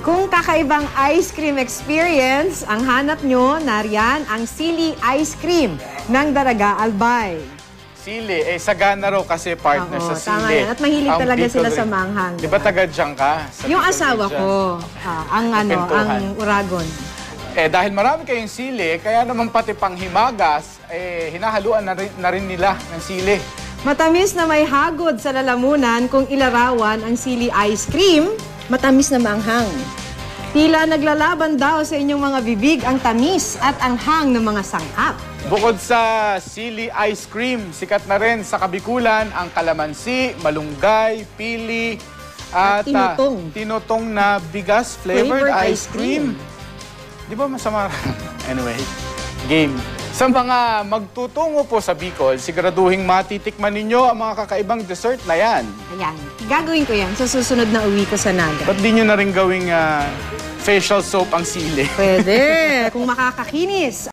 Kung kakaibang ice cream experience ang hanap nyo, nariyan ang sili ice cream ng Daraga Albay. Sili, sagana raw kasi partner sa sili. Tama yan. At mahilig Ang talaga sila Bicol sa rin. manghang. Di ba taga-dyan ka? Yung asawa ko, ang Uragon. Dahil marami kayong sili, kaya naman pati panghimagas, hinahaluan na rin nila ng sili. Matamis na may hagod sa lalamunan kung ilarawan ang sili ice cream, matamis na maanghang. Tila naglalaban daw sa inyong mga bibig ang tamis at anghang ng mga sangkap. Bukod sa sili ice cream, sikat na rin sa Kabikulan ang kalamansi, malunggay, pili, at tinutong na bigas flavored ice cream. Di ba masama? Anyway, game. Sa mga magtutungo po sa Bicol, siguraduhin matitikman ninyo ang mga kakaibang dessert na yan. Ayan, gagawin ko yan sa susunod na uwi ko sa Naga. Ba't di nyo na rin gawing facial soap ang sili? Pwede, kung makakakinis.